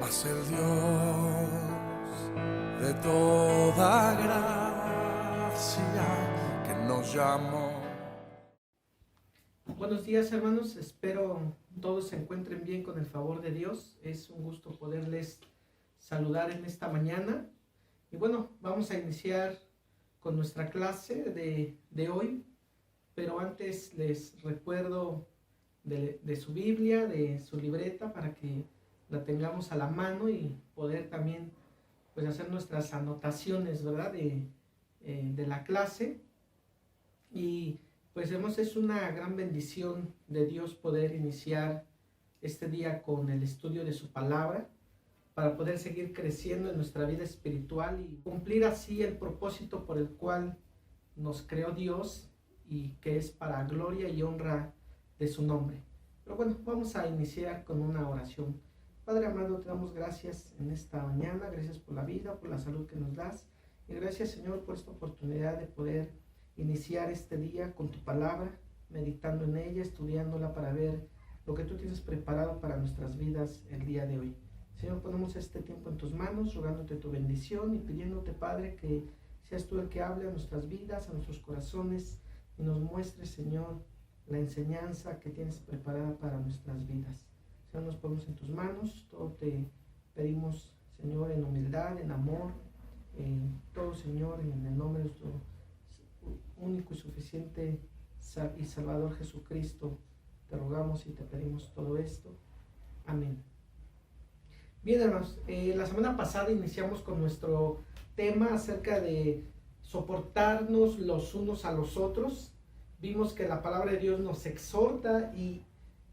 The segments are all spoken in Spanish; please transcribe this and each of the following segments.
mas el Dios de toda gracia que nos llamó. Buenos días, hermanos, espero todos se encuentren bien con el favor de Dios. Es un gusto poderles saludar en esta mañana. Y bueno, vamos a iniciar con nuestra clase de hoy, pero antes les recuerdo de su Biblia, de su libreta, para que la tengamos a la mano y poder también pues hacer nuestras anotaciones, ¿verdad? De la clase. Y pues es una gran bendición de Dios poder iniciar este día con el estudio de su palabra para poder seguir creciendo en nuestra vida espiritual y cumplir así el propósito por el cual nos creó Dios y que es para gloria y honra de su nombre. Pero bueno, vamos a iniciar con una oración. Padre amado, te damos gracias en esta mañana, gracias por la vida, por la salud que nos das y gracias, Señor, por esta oportunidad de poder iniciar este día con tu palabra, meditando en ella, estudiándola para ver lo que tú tienes preparado para nuestras vidas el día de hoy. Señor, ponemos este tiempo en tus manos, rogándote tu bendición y pidiéndote, Padre, que seas tú el que hable a nuestras vidas, a nuestros corazones y nos muestres, Señor, la enseñanza que tienes preparada para nuestras vidas. Señor, nos ponemos en tus manos, todo te pedimos, Señor, en humildad, en amor, todo, Señor, en el nombre de nuestro único y suficiente y Salvador Jesucristo, te rogamos y te pedimos todo esto. Amén. Bien, hermanos, la semana pasada iniciamos con nuestro tema acerca de soportarnos los unos a los otros. Vimos que la palabra de Dios nos exhorta y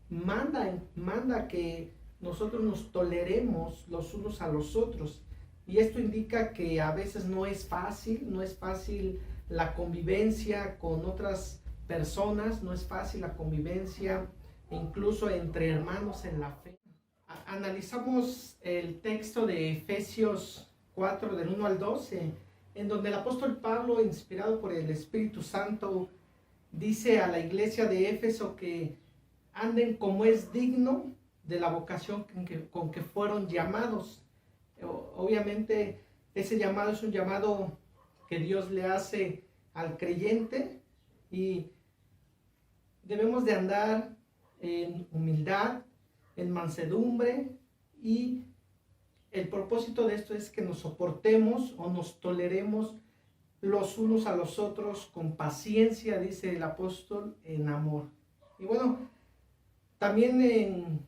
manda que nosotros nos toleremos los unos a los otros. Y esto indica que a veces no es fácil la convivencia con otras personas, no es fácil la convivencia incluso entre hermanos en la fe. Analizamos el texto de Efesios 4 del 1 al 12, en donde el apóstol Pablo, inspirado por el Espíritu Santo, dice a la iglesia de Éfeso que anden como es digno de la vocación con que fueron llamados. Obviamente ese llamado es un llamado que Dios le hace al creyente y debemos de andar en humildad, en mansedumbre, y el propósito de esto es que nos soportemos o nos toleremos los unos a los otros con paciencia, dice el apóstol, en amor. Y bueno, también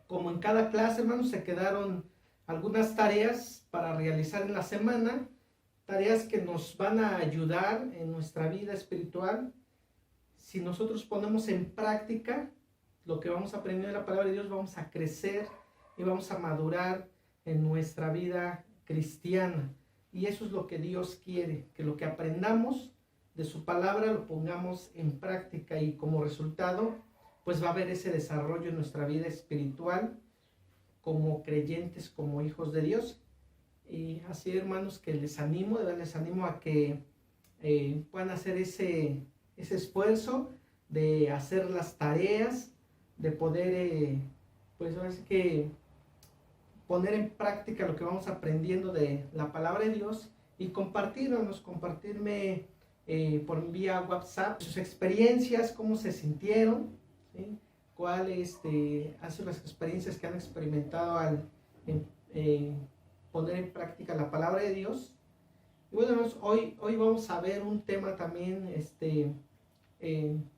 como en cada clase, hermanos, se quedaron algunas tareas para realizar en la semana, tareas que nos van a ayudar en nuestra vida espiritual. Si nosotros ponemos en práctica lo que vamos a aprender de la palabra de Dios, vamos a crecer y vamos a madurar en nuestra vida cristiana. Y eso es lo que Dios quiere, que lo que aprendamos de su palabra lo pongamos en práctica y como resultado, pues va a haber ese desarrollo en nuestra vida espiritual como creyentes, como hijos de Dios. Y así, hermanos, que les animo a que puedan hacer ese esfuerzo de hacer las tareas, de poder, pues ahora sí que poner en práctica lo que vamos aprendiendo de la palabra de Dios y compartirme por vía WhatsApp sus experiencias, cómo se sintieron, ¿sí? Cuáles han sido las experiencias que han experimentado al poner en práctica la palabra de Dios. Y bueno, hermanos, hoy vamos a ver un tema también,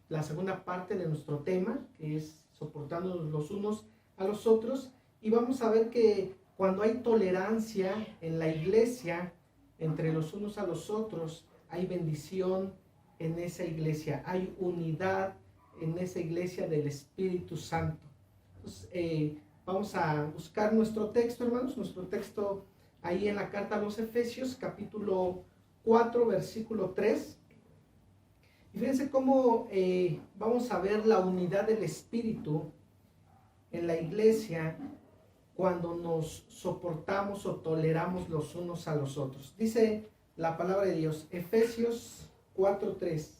la segunda parte de nuestro tema, que es soportándonos los unos a los otros, y vamos a ver que cuando hay tolerancia en la iglesia entre los unos a los otros, hay bendición en esa iglesia, hay unidad en esa iglesia del Espíritu Santo. Entonces, vamos a buscar nuestro texto, hermanos, nuestro texto ahí en la carta a los Efesios, capítulo 4, versículo 3. Y fíjense cómo vamos a ver la unidad del Espíritu en la iglesia cuando nos soportamos o toleramos los unos a los otros. Dice la palabra de Dios, Efesios 4:3,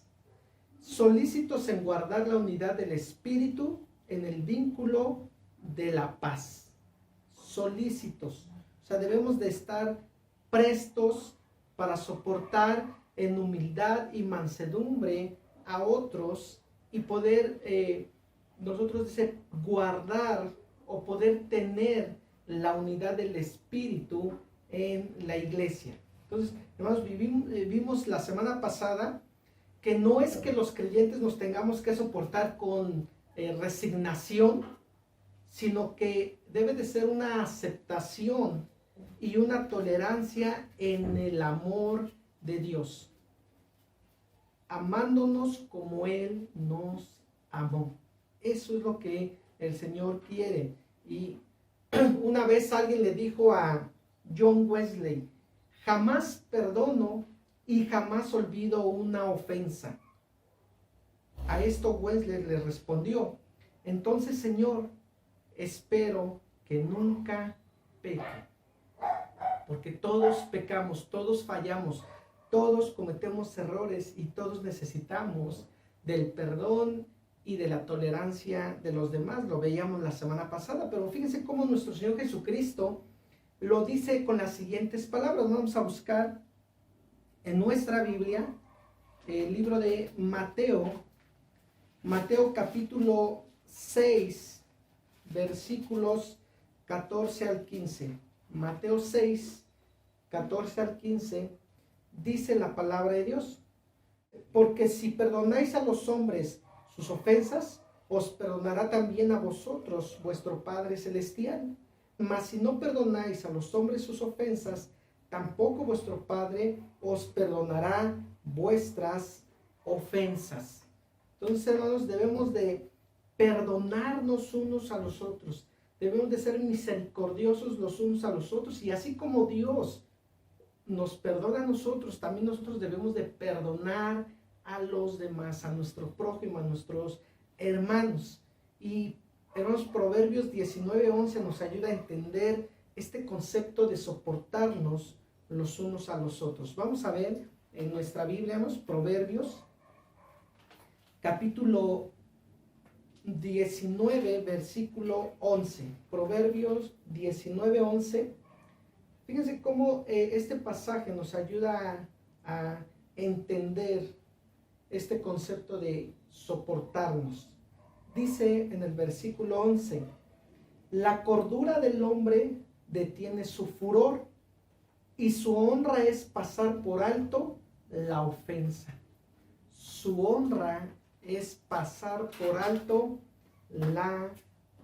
solícitos en guardar la unidad del Espíritu en el vínculo de la paz. solícitos. O sea, debemos de estar prestos para soportar en humildad y mansedumbre a otros y poder nosotros guardar o poder tener la unidad del Espíritu en la iglesia. Entonces, hermanos, vimos la semana pasada que no es que los creyentes nos tengamos que soportar con resignación, sino que debe de ser una aceptación y una tolerancia en el amor de Dios, amándonos como Él nos amó. Eso es lo que el Señor quiere. Y una vez alguien le dijo a John Wesley: jamás perdono y jamás olvido una ofensa. A esto Wesley le respondió: entonces, Señor, espero que nunca peque. Porque todos pecamos, todos fallamos, todos cometemos errores y todos necesitamos del perdón y de la tolerancia de los demás. Lo veíamos la semana pasada, pero fíjense cómo nuestro Señor Jesucristo lo dice con las siguientes palabras. Vamos a buscar en nuestra Biblia el libro de Mateo capítulo 6, versículos 14 al 15. Mateo 6, 14 al 15, dice la palabra de Dios: porque si perdonáis a los hombres sus ofensas, os perdonará también a vosotros vuestro Padre Celestial. Mas si no perdonáis a los hombres sus ofensas, tampoco vuestro Padre os perdonará vuestras ofensas. Entonces, hermanos, debemos de perdonarnos unos a los otros. Debemos de ser misericordiosos los unos a los otros. Y así como Dios nos perdona a nosotros, también nosotros debemos de perdonar a los demás, a nuestro prójimo, a nuestros hermanos. Y hermanos, Proverbios 19:11 nos ayuda a entender este concepto de soportarnos los unos a los otros. Vamos a ver en nuestra Biblia, hermanos, Proverbios capítulo 19, versículo 11. Proverbios 19:11. Fíjense cómo este pasaje nos ayuda a entender este concepto de soportarnos. Dice en el versículo 11: la cordura del hombre detiene su furor, y su honra es pasar por alto la ofensa. Su honra es pasar por alto la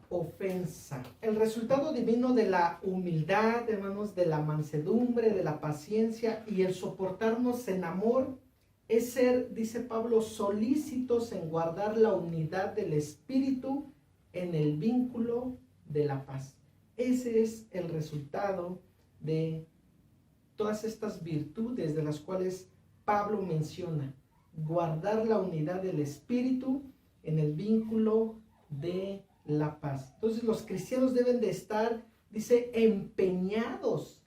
ofensa. El resultado divino de la humildad, hermanos, de la mansedumbre, de la paciencia y el soportarnos en amor es ser, dice Pablo, solícitos en guardar la unidad del Espíritu en el vínculo de la paz. Ese es el resultado de todas estas virtudes de las cuales Pablo menciona. Guardar la unidad del Espíritu en el vínculo de la paz. Entonces los cristianos deben de estar, dice, empeñados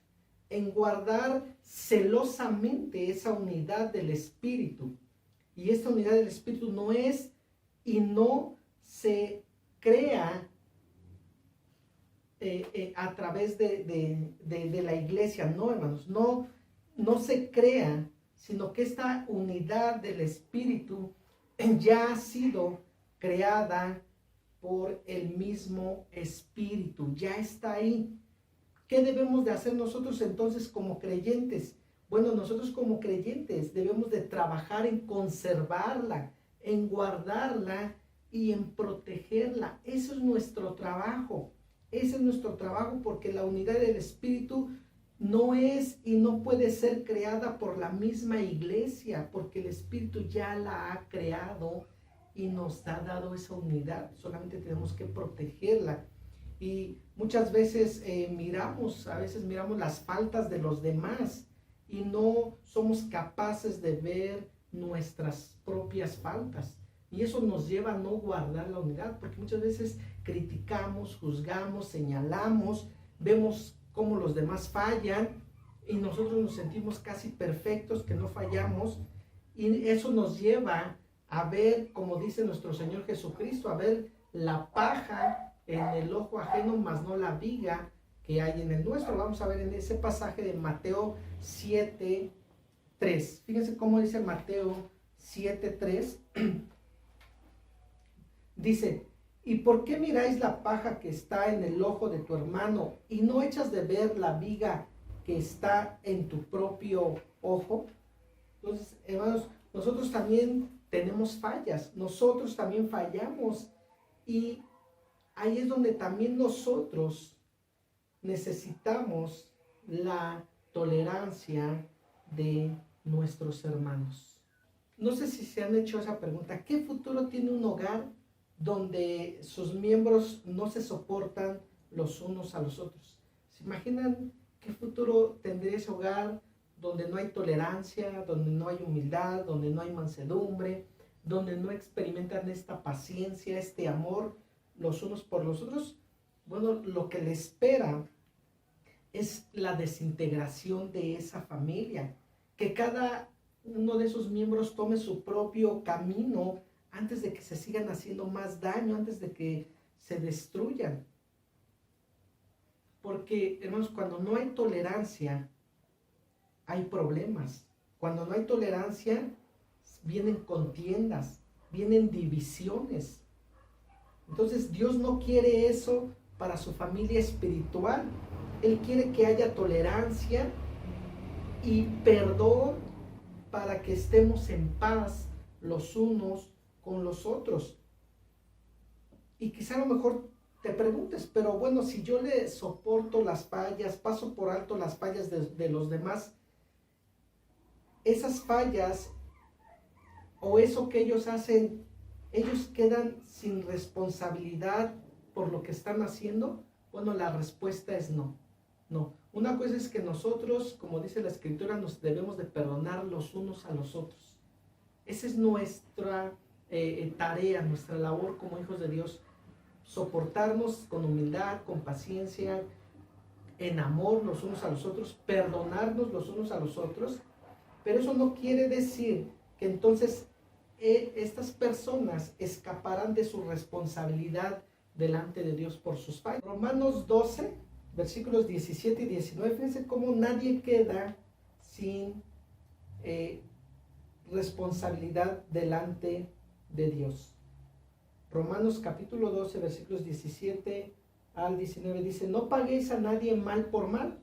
en guardar celosamente esa unidad del Espíritu. Y esta unidad del Espíritu no es y no se crea a través de la iglesia, no, hermanos, no se crea, sino que esta unidad del Espíritu ya ha sido creada por el mismo Espíritu, ya está ahí. ¿Qué debemos de hacer nosotros entonces como creyentes? Bueno, nosotros como creyentes debemos de trabajar en conservarla, en guardarla y en protegerla. Eso es nuestro trabajo. Ese es nuestro trabajo, porque la unidad del Espíritu no es y no puede ser creada por la misma iglesia, porque el Espíritu ya la ha creado y nos ha dado esa unidad. Solamente tenemos que protegerla. Y muchas veces miramos las faltas de los demás y no somos capaces de ver nuestras propias faltas. Y eso nos lleva a no guardar la unidad, porque muchas veces criticamos, juzgamos, señalamos, vemos cómo los demás fallan y nosotros nos sentimos casi perfectos, que no fallamos, y eso nos lleva a ver, como dice nuestro Señor Jesucristo, a ver la paja en el ojo ajeno, mas no la viga que hay en el nuestro. Vamos a ver en ese pasaje de Mateo 7:3. Fíjense cómo dice Mateo 7:3. Dice: ¿y por qué miráis la paja que está en el ojo de tu hermano y no echas de ver la viga que está en tu propio ojo? Entonces, hermanos, nosotros también tenemos fallas, nosotros también fallamos, y ahí es donde también nosotros necesitamos la tolerancia de nuestros hermanos. No sé si se han hecho esa pregunta: ¿qué futuro tiene un hogar donde sus miembros no se soportan los unos a los otros? ¿Se imaginan qué futuro tendría ese hogar donde no hay tolerancia, donde no hay humildad, donde no hay mansedumbre, donde no experimentan esta paciencia, este amor los unos por los otros? Bueno, lo que le espera es la desintegración de esa familia, que cada uno de esos miembros tome su propio camino antes de que se sigan haciendo más daño, antes de que se destruyan. Porque, hermanos, cuando no hay tolerancia, hay problemas. Cuando no hay tolerancia, vienen contiendas, vienen divisiones. Entonces, Dios no quiere eso para su familia espiritual. Él quiere que haya tolerancia y perdón para que estemos en paz los unos con los otros. Y quizá a lo mejor te preguntes: pero bueno, si yo le soporto las fallas, paso por alto las fallas de los demás, esas fallas o eso que ellos hacen, ellos quedan sin responsabilidad por lo que están haciendo. Bueno, la respuesta es no. No. Una cosa es que nosotros, como dice la Escritura, nos debemos de perdonar los unos a los otros. Esa es nuestra tarea, nuestra labor como hijos de Dios: soportarnos con humildad, con paciencia, en amor los unos a los otros, perdonarnos los unos a los otros. Pero eso no quiere decir que entonces estas personas escaparán de su responsabilidad delante de Dios por sus fallas. Romanos 12, versículos 17 y 19, fíjense cómo nadie queda sin responsabilidad delante de Dios. Romanos capítulo 12, versículos 17 al 19 dice: no paguéis a nadie mal por mal,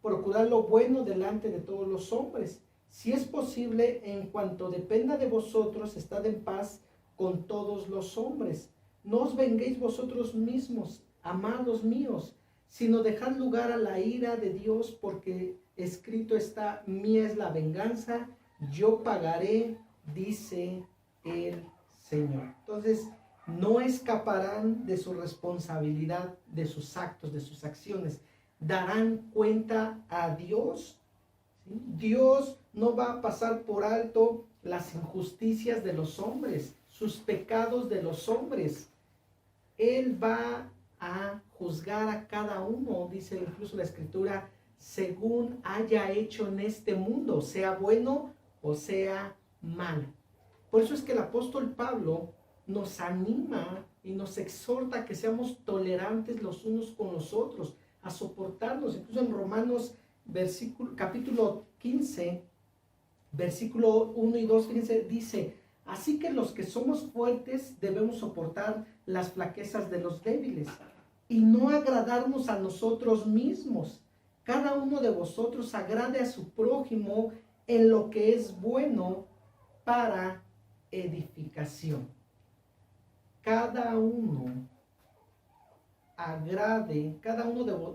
procurad lo bueno delante de todos los hombres. Si es posible, en cuanto dependa de vosotros, estad en paz con todos los hombres. No os venguéis vosotros mismos, amados míos, sino dejad lugar a la ira de Dios, porque escrito está: mía es la venganza, yo pagaré, dice el Señor. Entonces, no escaparán de su responsabilidad, de sus actos, de sus acciones. Darán cuenta a Dios. ¿Sí? Dios no va a pasar por alto las injusticias de los hombres, sus pecados de los hombres. Él va a juzgar a cada uno, dice incluso la Escritura, según haya hecho en este mundo, sea bueno o sea malo. Por eso es que el apóstol Pablo nos anima y nos exhorta a que seamos tolerantes los unos con los otros, a soportarnos. Incluso en Romanos capítulo 15, versículo 1 y 2, fíjense, dice: así que los que somos fuertes debemos soportar las flaquezas de los débiles y no agradarnos a nosotros mismos. Cada uno de vosotros agrade a su prójimo en lo que es bueno para edificación. Cada uno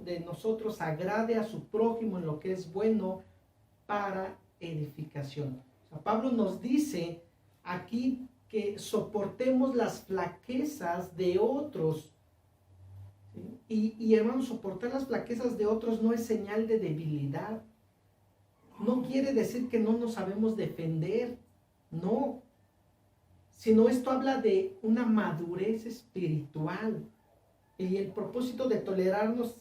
de nosotros agrade a su prójimo en lo que es bueno para edificación. O sea, Pablo nos dice aquí que soportemos las flaquezas de otros. ¿Sí? Y hermanos, soportar las flaquezas de otros no es señal de debilidad. No quiere decir que no nos sabemos defender. No. Sino esto habla de una madurez espiritual. Y el propósito de tolerarnos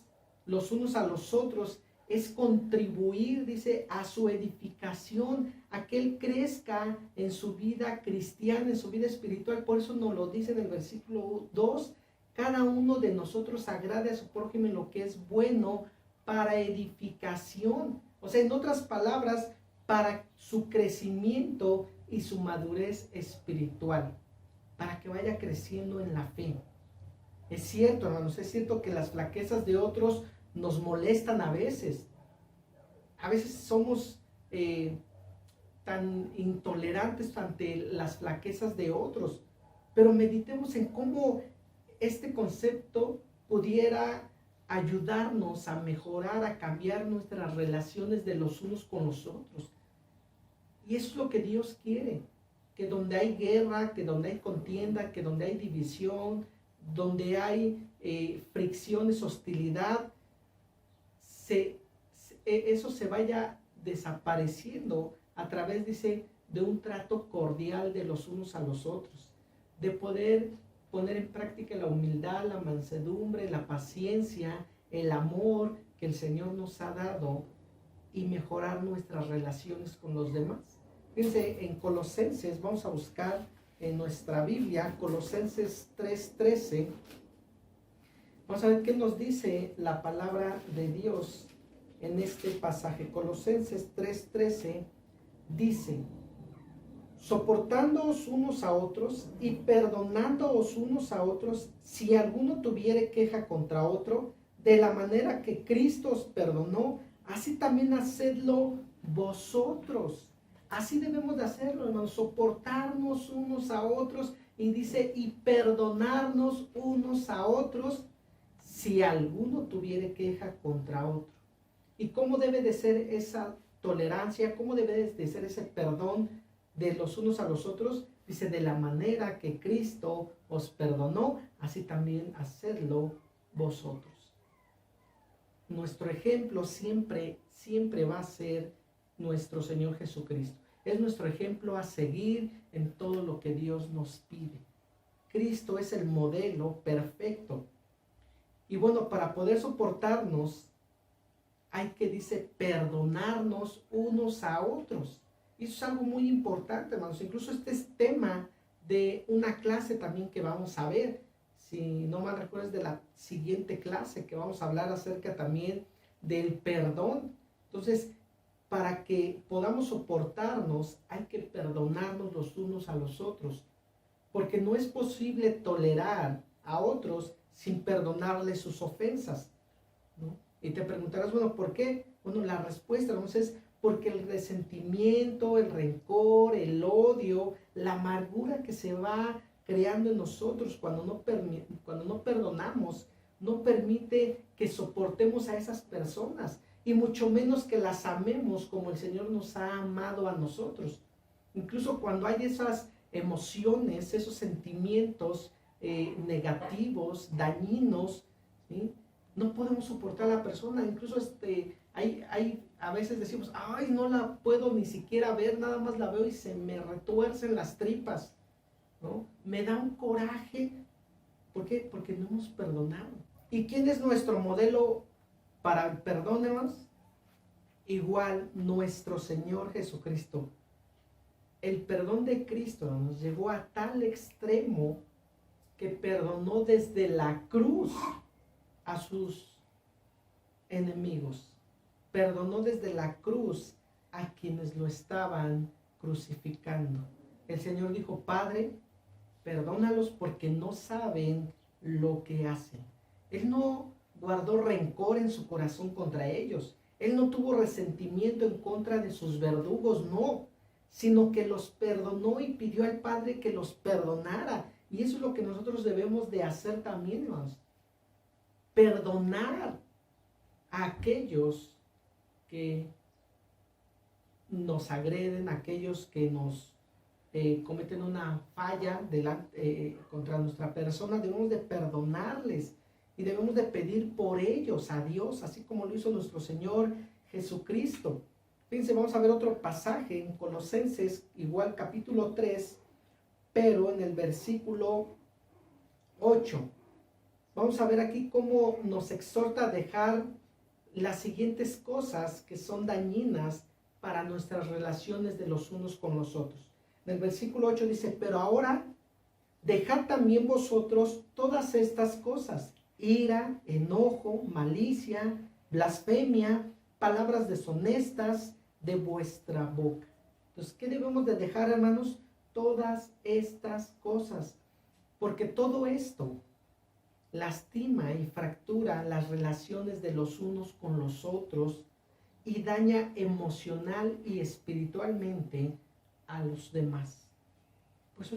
los unos a los otros es contribuir, dice, a su edificación, a que Él crezca en su vida cristiana, en su vida espiritual. Por eso nos lo dice en el versículo 2, cada uno de nosotros agrade a su prójimo en lo que es bueno para edificación. O sea, en otras palabras, para su crecimiento y su madurez espiritual, para que vaya creciendo en la fe. Es cierto, hermanos, es cierto que las flaquezas de otros nos molestan a veces. A veces somos tan intolerantes ante las flaquezas de otros, pero meditemos en cómo este concepto pudiera ayudarnos a mejorar, a cambiar nuestras relaciones de los unos con los otros. Y eso es lo que Dios quiere, que donde hay guerra, que donde hay contienda, que donde hay división, donde hay fricciones, hostilidad, eso se vaya desapareciendo a través, dice, de un trato cordial de los unos a los otros, de poder poner en práctica la humildad, la mansedumbre, la paciencia, el amor que el Señor nos ha dado y mejorar nuestras relaciones con los demás. Fíjense, en Colosenses, vamos a buscar en nuestra Biblia, Colosenses 3:13, vamos a ver qué nos dice la palabra de Dios en este pasaje. Colosenses 3:13 dice: soportándoos unos a otros y perdonándoos unos a otros, si alguno tuviere queja contra otro, de la manera que Cristo os perdonó, así también hacedlo vosotros. Así debemos de hacerlo, hermanos, soportarnos unos a otros, y dice, y perdonarnos unos a otros, si alguno tuviere queja contra otro. ¿Y cómo debe de ser esa tolerancia? ¿Cómo debe de ser ese perdón de los unos a los otros? Dice, de la manera que Cristo os perdonó, así también hacedlo vosotros. Nuestro ejemplo siempre va a ser nuestro Señor Jesucristo. Es nuestro ejemplo a seguir en todo lo que Dios nos pide. Cristo es el modelo perfecto. Y bueno, para poder soportarnos, hay que, dice, perdonarnos unos a otros. Y eso es algo muy importante, hermanos. Incluso este es tema de una clase también que vamos a ver. Si no mal recuerdo, es de la siguiente clase que vamos a hablar acerca también del perdón. Entonces, para que podamos soportarnos, hay que perdonarnos los unos a los otros. Porque no es posible tolerar a otros sin perdonarles sus ofensas, ¿no? Y te preguntarás, bueno, ¿por qué? Bueno, la respuesta, vamos, es porque el resentimiento, el rencor, el odio, la amargura que se va creando en nosotros cuando no perdonamos, no permite que soportemos a esas personas, y mucho menos que las amemos como el Señor nos ha amado a nosotros. Incluso cuando hay esas emociones, esos sentimientos negativos, dañinos, ¿sí? No podemos soportar a la persona. Incluso a veces decimos, ay, no la puedo ni siquiera ver, nada más la veo y se me retuercen las tripas, ¿no? Me da un coraje. ¿Por qué? Porque no hemos perdonado. ¿Y quién es nuestro modelo para el perdón, hermanos? Igual, nuestro Señor Jesucristo. El perdón de Cristo nos llegó a tal extremo que perdonó desde la cruz a sus enemigos. Perdonó desde la cruz a quienes lo estaban crucificando. El Señor dijo, Padre, perdónalos porque no saben lo que hacen. Él no guardó rencor en su corazón contra ellos. Él no tuvo resentimiento en contra de sus verdugos, no, sino que los perdonó y pidió al Padre que los perdonara. Y eso es lo que nosotros debemos de hacer también, hermanos. Perdonar a aquellos que nos agreden, a aquellos que nos cometen una falla contra nuestra persona. Debemos de perdonarles y debemos de pedir por ellos a Dios, así como lo hizo nuestro Señor Jesucristo. Fíjense, vamos a ver otro pasaje en Colosenses, igual capítulo 3, pero en el versículo 8. Vamos a ver aquí cómo nos exhorta a dejar las siguientes cosas que son dañinas para nuestras relaciones de los unos con los otros. En el versículo 8 dice, pero ahora dejad también vosotros todas estas cosas: ira, enojo, malicia, blasfemia, palabras deshonestas de vuestra boca. Entonces, ¿qué debemos de dejar, hermanos? Todas estas cosas, porque todo esto lastima y fractura las relaciones de los unos con los otros y daña emocional y espiritualmente a los demás. Por eso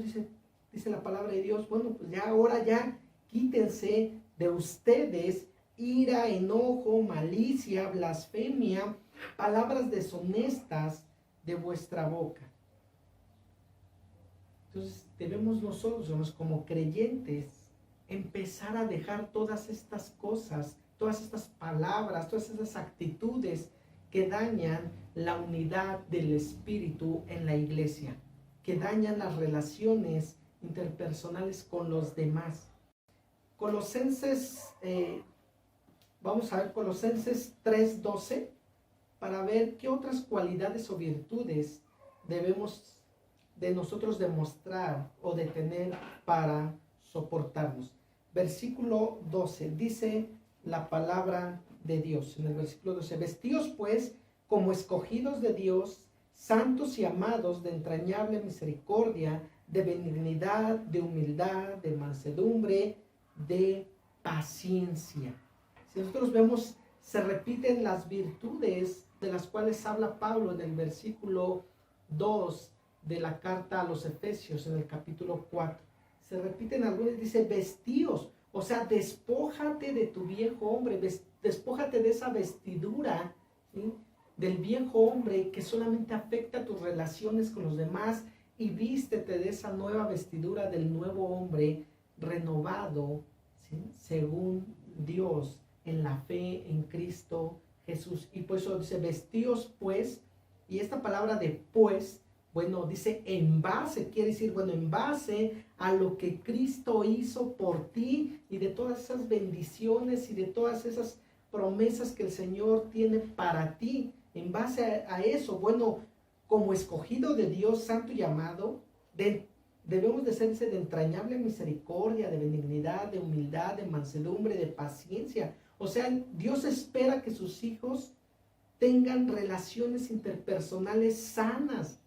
dice la palabra de Dios, bueno, pues ya ahora ya quítense de ustedes ira, enojo, malicia, blasfemia, palabras deshonestas de vuestra boca. Entonces debemos nosotros, como creyentes, empezar a dejar todas estas cosas, todas estas palabras, todas estas actitudes que dañan la unidad del Espíritu en la iglesia, que dañan las relaciones interpersonales con los demás. Vamos a ver Colosenses 3:12 para ver qué otras cualidades o virtudes debemos de nosotros demostrar o de tener para soportarnos. Versículo 12, dice la palabra de Dios en el versículo 12: vestíos pues como escogidos de Dios, santos y amados, de entrañable misericordia, de benignidad, de humildad, de mansedumbre, de paciencia. Si nosotros vemos, se repiten las virtudes de las cuales habla Pablo en el versículo 2 de la carta a los Efesios, en el capítulo 4. Se repiten algunas, dice vestíos, o sea, despójate de tu viejo hombre, despójate de esa vestidura, ¿sí?, del viejo hombre que solamente afecta tus relaciones con los demás, y vístete de esa nueva vestidura del nuevo hombre renovado, ¿sí?, según Dios, en la fe en Cristo Jesús. Y por eso dice vestíos pues, y esta palabra de pues, bueno, dice en base, quiere decir, bueno, en base a lo que Cristo hizo por ti y de todas esas bendiciones y de todas esas promesas que el Señor tiene para ti. En base a eso, bueno, como escogido de Dios, santo y amado, debemos de ser de entrañable misericordia, de benignidad, de humildad, de mansedumbre, de paciencia. O sea, Dios espera que sus hijos tengan relaciones interpersonales sanas,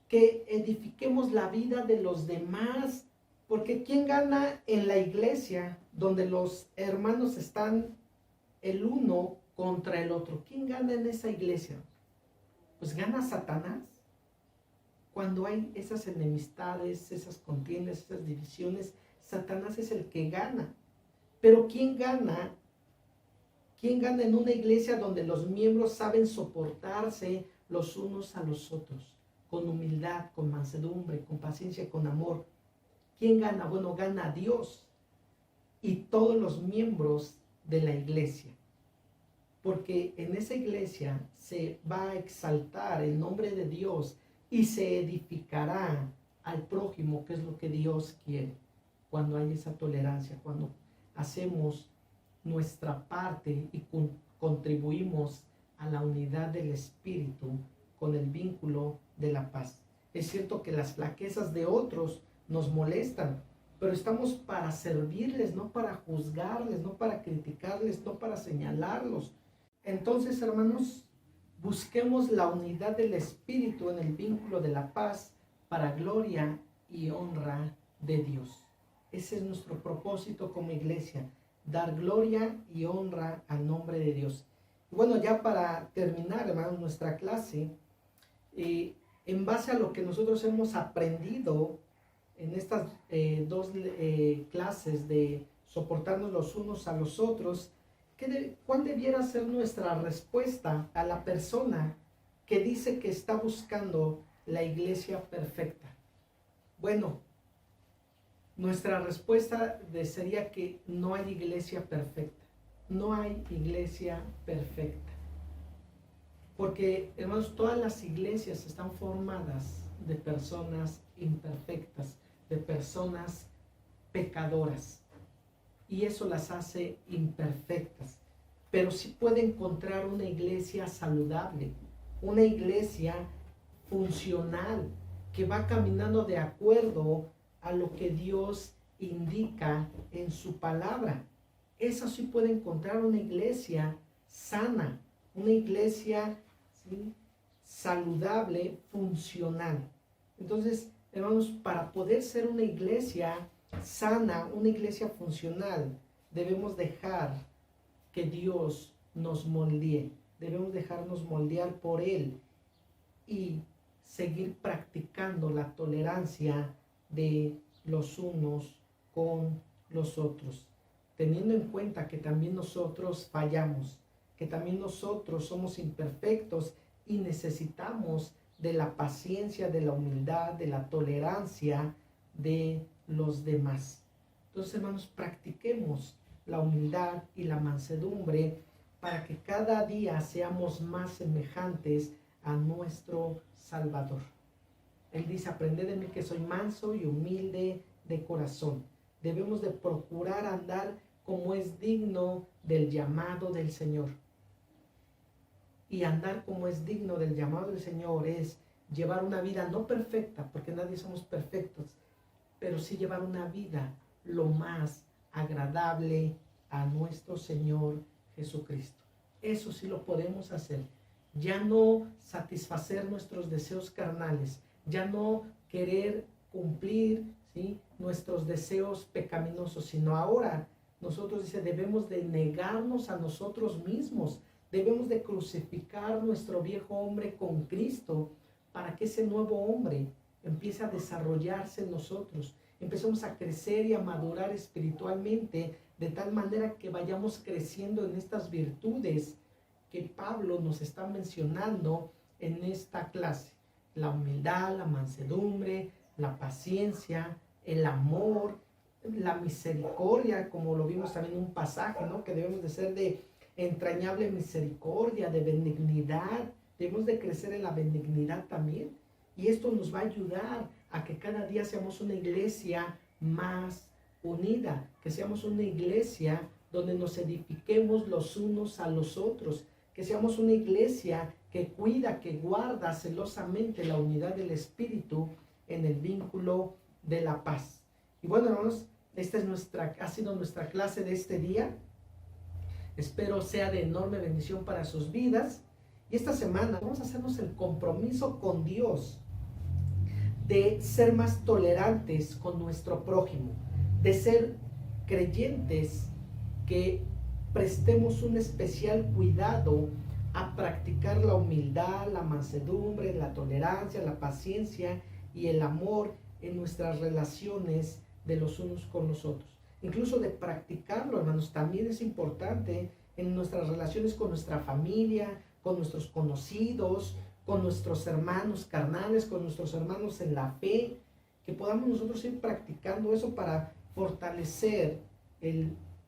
que edifiquemos la vida de los demás, porque ¿quién gana en la iglesia donde los hermanos están el uno contra el otro? ¿Quién gana en esa iglesia? Pues gana Satanás. Cuando hay esas enemistades, esas contiendas, esas divisiones, Satanás es el que gana. Pero ¿quién gana? ¿Quién gana en una iglesia donde los miembros saben soportarse los unos a los otros? Con humildad, con mansedumbre, con paciencia, con amor. ¿Quién gana? Bueno, gana Dios y todos los miembros de la iglesia. Porque en esa iglesia se va a exaltar el nombre de Dios y se edificará al prójimo, que es lo que Dios quiere. Cuando hay esa tolerancia, cuando hacemos nuestra parte y contribuimos a la unidad del Espíritu con el vínculo de la paz. Es cierto que las flaquezas de otros nos molestan, pero estamos para servirles, no para juzgarles, no para criticarles, no para señalarlos. Entonces, hermanos, busquemos la unidad del Espíritu en el vínculo de la paz para gloria y honra de Dios. Ese es nuestro propósito como iglesia, dar gloria y honra al nombre de Dios. Y bueno, ya para terminar, hermanos, nuestra clase, en base a lo que nosotros hemos aprendido en estas dos clases de soportarnos los unos a los otros, ¿cuál debiera ser nuestra respuesta a la persona que dice que está buscando la iglesia perfecta? Bueno, nuestra respuesta sería que no hay iglesia perfecta. No hay iglesia perfecta. Porque, hermanos, todas las iglesias están formadas de personas imperfectas, de personas pecadoras. Y eso las hace imperfectas. Pero sí puede encontrar una iglesia saludable, una iglesia funcional, que va caminando de acuerdo a lo que Dios indica en su palabra. Eso sí puede encontrar una iglesia sana, una iglesia, ¿sí?, saludable, funcional. Entonces, hermanos, para poder ser una iglesia sana, una iglesia funcional, debemos dejar que Dios nos moldee. Debemos dejarnos moldear por Él y seguir practicando la tolerancia de los unos con los otros, teniendo en cuenta que también nosotros fallamos, que también nosotros somos imperfectos y necesitamos de la paciencia, de la humildad, de la tolerancia de los demás. Entonces, hermanos, practiquemos la humildad y la mansedumbre para que cada día seamos más semejantes a nuestro Salvador. Él dice: aprended de mí que soy manso y humilde de corazón. Debemos de procurar andar como es digno del llamado del Señor. Y andar como es digno del llamado del Señor es llevar una vida no perfecta, porque nadie somos perfectos, pero sí llevar una vida lo más agradable a nuestro Señor Jesucristo. Eso sí lo podemos hacer. Ya no satisfacer nuestros deseos carnales, ya no querer cumplir, ¿sí?, nuestros deseos pecaminosos, sino ahora nosotros, dice, debemos de negarnos a nosotros mismos, debemos de crucificar nuestro viejo hombre con Cristo para que ese nuevo hombre empiece a desarrollarse en nosotros, empecemos a crecer y a madurar espiritualmente, de tal manera que vayamos creciendo en estas virtudes que Pablo nos está mencionando en esta clase: la humildad, la mansedumbre, la paciencia, el amor, la misericordia, como lo vimos también en un pasaje, ¿no?, que debemos de ser de entrañable misericordia, de benignidad, debemos de crecer en la benignidad también, y esto nos va a ayudar a que cada día seamos una iglesia más unida, que seamos una iglesia donde nos edifiquemos los unos a los otros, que seamos una iglesia que cuida, que guarda celosamente la unidad del Espíritu en el vínculo de la paz. Y bueno, hermanos, esta ha sido nuestra clase de este día. Espero sea de enorme bendición para sus vidas. Y esta semana vamos a hacernos el compromiso con Dios de ser más tolerantes con nuestro prójimo, de ser creyentes que prestemos un especial cuidado a practicar la humildad, la mansedumbre, la tolerancia, la paciencia y el amor en nuestras relaciones de los unos con los otros. Incluso de practicarlo, hermanos, también es importante en nuestras relaciones con nuestra familia, con nuestros conocidos, con nuestros hermanos carnales, con nuestros hermanos en la fe, que podamos nosotros ir practicando eso para fortalecer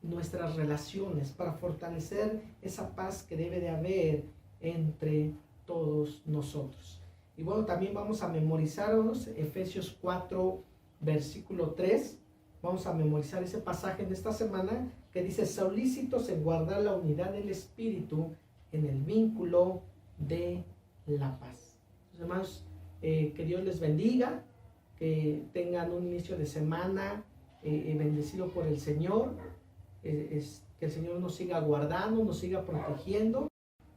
nuestras relaciones, para fortalecer esa paz que debe de haber entre todos nosotros. Y bueno, también vamos a memorizarnos Efesios 4, versículo 3. Vamos a memorizar ese pasaje de esta semana que dice: solícitos en guardar la unidad del Espíritu en el vínculo de la paz. Entonces, hermanos, que Dios les bendiga, que tengan un inicio de semana bendecido por el Señor, que el Señor nos siga guardando, nos siga protegiendo.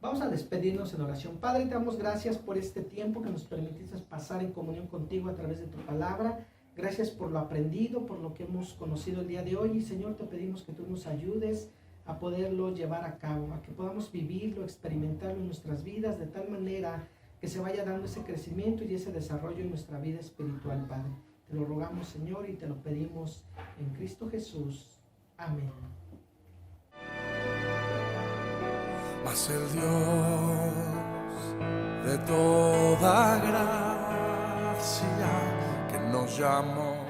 Vamos a despedirnos en oración. Padre, te damos gracias por este tiempo que nos permitiste pasar en comunión contigo a través de tu palabra. Gracias por lo aprendido, por lo que hemos conocido el día de hoy. Y Señor, te pedimos que tú nos ayudes a poderlo llevar a cabo, a que podamos vivirlo, experimentarlo en nuestras vidas, de tal manera que se vaya dando ese crecimiento y ese desarrollo en nuestra vida espiritual, Padre. Te lo rogamos, Señor, y te lo pedimos en Cristo Jesús. Amén. Mas el Dios de toda gracia, que nos llamó